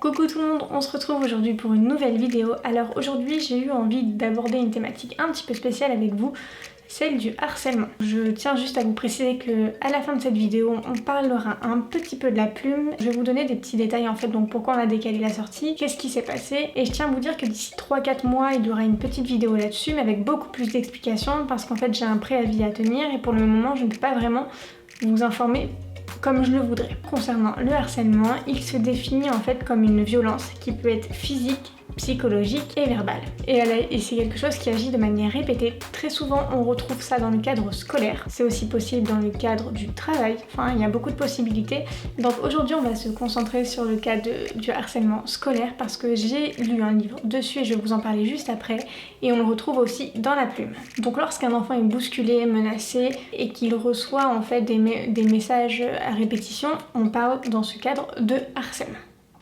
Coucou tout le monde, on se retrouve aujourd'hui pour une nouvelle vidéo. Alors aujourd'hui j'ai eu envie d'aborder une thématique un petit peu spéciale avec vous, celle du harcèlement. Je tiens juste à vous préciser que à la fin de cette vidéo, on parlera un petit peu de la plume. Je vais vous donner des petits détails en fait, donc pourquoi on a décalé la sortie, qu'est-ce qui s'est passé. Et je tiens à vous dire que d'ici 3-4 mois, il y aura une petite vidéo là-dessus, mais avec beaucoup plus d'explications, parce qu'en fait j'ai un préavis à tenir et pour le moment je ne peux pas vraiment vous informer comme je le voudrais. Concernant le harcèlement, il se définit en fait comme une violence qui peut être physique, psychologique et verbale. Et c'est quelque chose qui agit de manière répétée. Très souvent, on retrouve ça dans le cadre scolaire. C'est aussi possible dans le cadre du travail. Enfin, il y a beaucoup de possibilités. Donc aujourd'hui, on va se concentrer sur le cas du harcèlement scolaire parce que j'ai lu un livre dessus et je vais vous en parler juste après. Et on le retrouve aussi dans la plume. Donc lorsqu'un enfant est bousculé, menacé et qu'il reçoit en fait des messages à répétition, on parle dans ce cadre de harcèlement.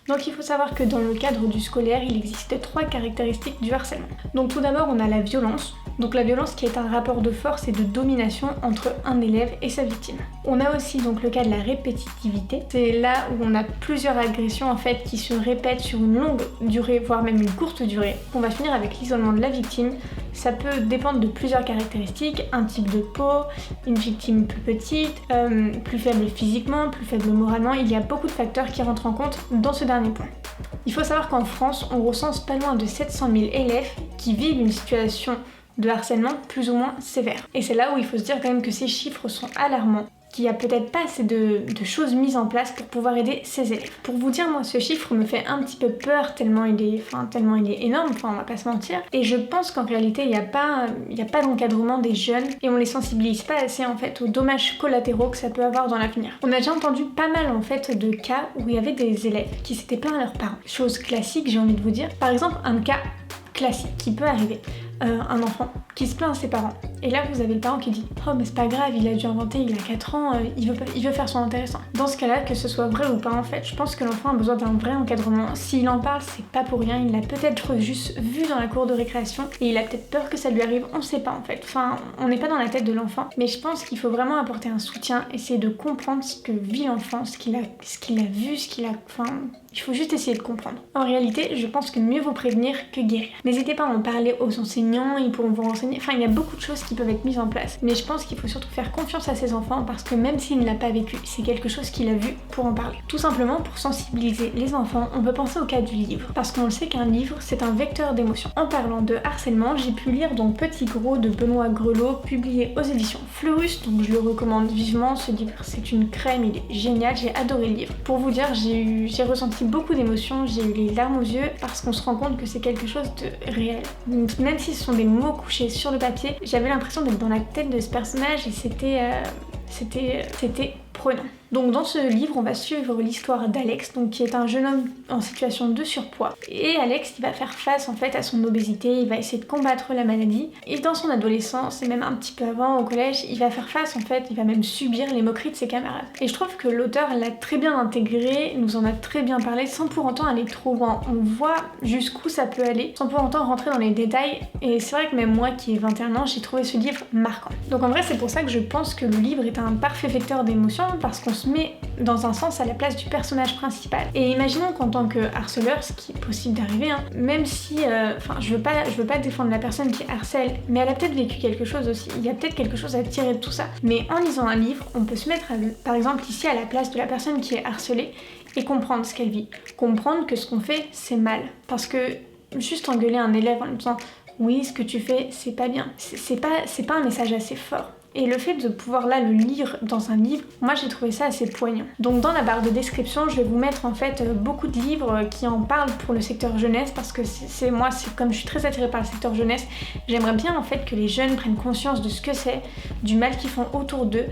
Donc il faut savoir que dans le cadre du scolaire, il existe 3 caractéristiques du harcèlement. Donc tout d'abord, on a la violence. Donc la violence qui est un rapport de force et de domination entre un élève et sa victime. On a aussi donc le cas de la répétitivité. C'est là où on a plusieurs agressions en fait qui se répètent sur une longue durée, voire même une courte durée. On va finir avec l'isolement de la victime. Ça peut dépendre de plusieurs caractéristiques, un type de peau, une victime plus petite, plus faible physiquement, plus faible moralement. Il y a beaucoup de facteurs qui rentrent en compte dans ce dernier point. Il faut savoir qu'en France, on recense pas loin de 700 000 élèves qui vivent une situation de harcèlement plus ou moins sévère. Et c'est là où il faut se dire quand même que ces chiffres sont alarmants, qu'il n'y a peut-être pas assez de choses mises en place pour pouvoir aider ces élèves. Pour vous dire, moi, ce chiffre me fait un petit peu peur tellement il est énorme, on va pas se mentir. Et je pense qu'en réalité, il n'y a pas d'encadrement des jeunes et on les sensibilise pas assez en fait aux dommages collatéraux que ça peut avoir dans l'avenir. On a déjà entendu pas mal en fait de cas où il y avait des élèves qui s'étaient plaints à leurs parents. Chose classique, j'ai envie de vous dire. Par exemple, un cas classique qui peut arriver. Un enfant qui se plaint à ses parents. Et là, vous avez le parent qui dit « Oh, mais c'est pas grave, il a dû inventer, il a 4 ans, il veut faire son intéressant. » Dans ce cas-là, que ce soit vrai ou pas, en fait, je pense que l'enfant a besoin d'un vrai encadrement. S'il en parle, c'est pas pour rien, il l'a peut-être juste vu dans la cour de récréation et il a peut-être peur que ça lui arrive, on sait pas en fait. Enfin, on n'est pas dans la tête de l'enfant, mais je pense qu'il faut vraiment apporter un soutien, essayer de comprendre ce que vit l'enfant, ce qu'il a vu, il faut juste essayer de comprendre. En réalité, je pense que mieux vaut prévenir que guérir. N'hésitez pas à en parler aux enseignants, ils pourront vous renseigner. Enfin, il y a beaucoup de choses qui peuvent être mises en place. Mais je pense qu'il faut surtout faire confiance à ses enfants parce que même s'il ne l'a pas vécu, c'est quelque chose qu'il a vu pour en parler. Tout simplement pour sensibiliser les enfants, on peut penser au cas du livre. Parce qu'on le sait qu'un livre, c'est un vecteur d'émotion. En parlant de harcèlement, j'ai pu lire donc Petit Gros de Benoît Grelot, publié aux éditions Fleurus, donc je le recommande vivement. Ce livre, c'est une crème, il est génial, j'ai adoré le livre. Pour vous dire, j'ai ressenti beaucoup d'émotions, j'ai eu les larmes aux yeux parce qu'on se rend compte que c'est quelque chose de réel. Donc, même si ce sont des mots couchés sur le papier, j'avais l'impression d'être dans la tête de ce personnage et c'était prenant. Donc dans ce livre, on va suivre l'histoire d'Alex, donc qui est un jeune homme en situation de surpoids. Et Alex, il va faire face en fait à son obésité, il va essayer de combattre la maladie. Et dans son adolescence, et même un petit peu avant au collège, il va faire face en fait, il va même subir les moqueries de ses camarades. Et je trouve que l'auteur l'a très bien intégré, nous en a très bien parlé, sans pour autant aller trop loin. On voit jusqu'où ça peut aller, sans pour autant rentrer dans les détails. Et c'est vrai que même moi qui ai 21 ans, j'ai trouvé ce livre marquant. Donc en vrai, c'est pour ça que je pense que le livre est un parfait vecteur d'émotion, parce qu'on se met dans un sens à la place du personnage principal. Et imaginons qu'en tant que harceleur, ce qui est possible d'arriver, même si, je veux pas défendre la personne qui harcèle, mais elle a peut-être vécu quelque chose aussi, il y a peut-être quelque chose à tirer de tout ça. Mais en lisant un livre, on peut se mettre, par exemple ici, à la place de la personne qui est harcelée et comprendre ce qu'elle vit. Comprendre que ce qu'on fait, c'est mal. Parce que juste engueuler un élève en lui disant « Oui, ce que tu fais, c'est pas bien », c'est pas un message assez fort. Et le fait de pouvoir là le lire dans un livre, moi j'ai trouvé ça assez poignant. Donc dans la barre de description, je vais vous mettre en fait beaucoup de livres qui en parlent pour le secteur jeunesse parce que c'est comme je suis très attirée par le secteur jeunesse, j'aimerais bien en fait que les jeunes prennent conscience de ce que c'est, du mal qu'ils font autour d'eux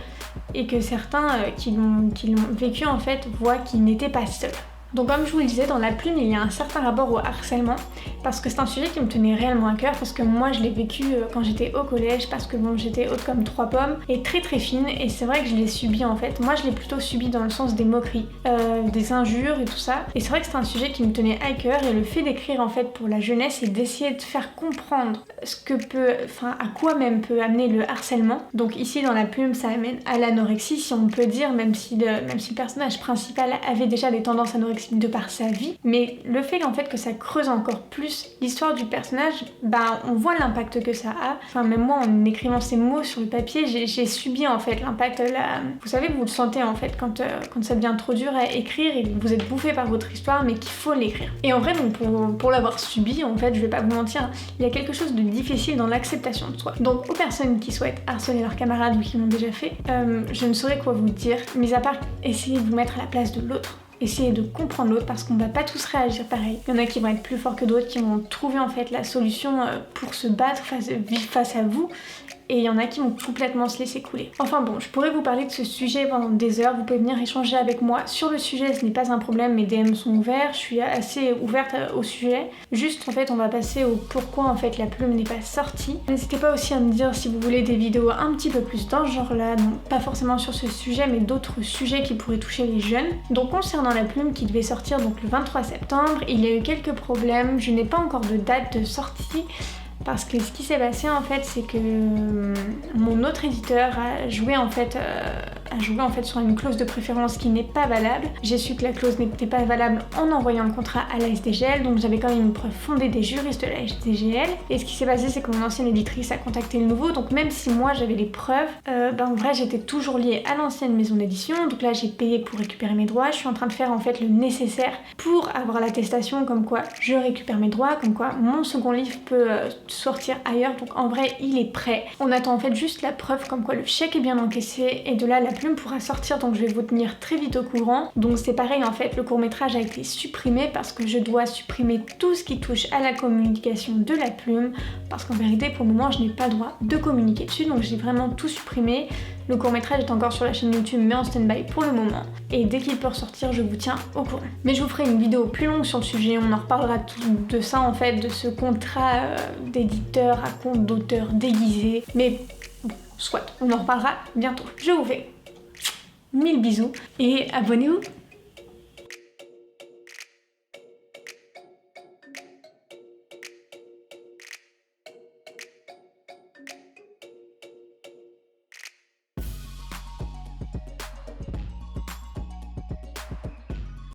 et que certains qui l'ont vécu en fait voient qu'ils n'étaient pas seuls. Donc comme je vous le disais, dans la plume, il y a un certain rapport au harcèlement parce que c'est un sujet qui me tenait réellement à cœur, parce que moi je l'ai vécu quand j'étais au collège, parce que bon j'étais haute comme 3 pommes et très très fine, et c'est vrai que je l'ai subi en fait. Moi je l'ai plutôt subi dans le sens des moqueries, des injures et tout ça, et c'est vrai que c'est un sujet qui me tenait à cœur, et le fait d'écrire en fait pour la jeunesse et d'essayer de faire comprendre ce que peut, enfin à quoi même peut amener le harcèlement. Donc ici dans la plume ça amène à l'anorexie si on peut dire, même si le personnage principal avait déjà des tendances anorexiques de par sa vie, mais le fait en fait que ça creuse encore plus l'histoire du personnage, bah on voit l'impact que ça a. Enfin même moi en écrivant ces mots sur le papier, j'ai subi en fait l'impact là. Vous savez, vous le sentez en fait quand ça devient trop dur à écrire et que vous êtes bouffé par votre histoire mais qu'il faut l'écrire. Et en vrai donc pour l'avoir subi, en fait je vais pas vous mentir, il y a quelque chose de difficile dans l'acceptation de soi. Donc aux personnes qui souhaitent harceler leurs camarades ou qui l'ont déjà fait, je ne saurais quoi vous dire, mis à part essayer de vous mettre à la place de l'autre. Essayez de comprendre l'autre, parce qu'on va pas tous réagir pareil. Il y en a qui vont être plus forts que d'autres, qui vont trouver en fait la solution pour se battre face à vous, et il y en a qui vont complètement se laisser couler. Enfin bon, je pourrais vous parler de ce sujet pendant des heures, vous pouvez venir échanger avec moi sur le sujet, ce n'est pas un problème, mes DM sont ouverts, je suis assez ouverte au sujet. Juste en fait on va passer au pourquoi en fait la plume n'est pas sortie. N'hésitez pas aussi à me dire si vous voulez des vidéos un petit peu plus dans ce genre là, donc pas forcément sur ce sujet mais d'autres sujets qui pourraient toucher les jeunes. Donc concernant la plume qui devait sortir donc le 23 septembre, il y a eu quelques problèmes, je n'ai pas encore de date de sortie. Parce que ce qui s'est passé en fait, c'est que mon autre éditeur a joué en fait sur une clause de préférence qui n'est pas valable. J'ai su que la clause n'était pas valable en envoyant le contrat à la SDGL, donc j'avais quand même une preuve fondée des juristes de la SDGL. Et ce qui s'est passé, c'est que mon ancienne éditrice a contacté le nouveau, donc même si moi j'avais les preuves, en vrai j'étais toujours liée à l'ancienne maison d'édition. Donc là j'ai payé pour récupérer mes droits, je suis en train de faire en fait le nécessaire pour avoir l'attestation comme quoi je récupère mes droits, comme quoi mon second livre peut sortir ailleurs, donc en vrai il est prêt. On attend en fait juste la preuve comme quoi le chèque est bien encaissé, et de là la plume pourra sortir, donc je vais vous tenir très vite au courant. Donc c'est pareil en fait, le court-métrage a été supprimé parce que je dois supprimer tout ce qui touche à la communication de la plume, parce qu'en vérité pour le moment je n'ai pas le droit de communiquer dessus, donc j'ai vraiment tout supprimé. Le court-métrage est encore sur la chaîne YouTube mais en stand-by pour le moment, et dès qu'il peut ressortir je vous tiens au courant. Mais je vous ferai une vidéo plus longue sur le sujet, on en reparlera de ça en fait, de ce contrat d'éditeur à compte d'auteur déguisé, mais bon, soit, on en reparlera bientôt. Je vous fais 1000 bisous et abonnez-vous.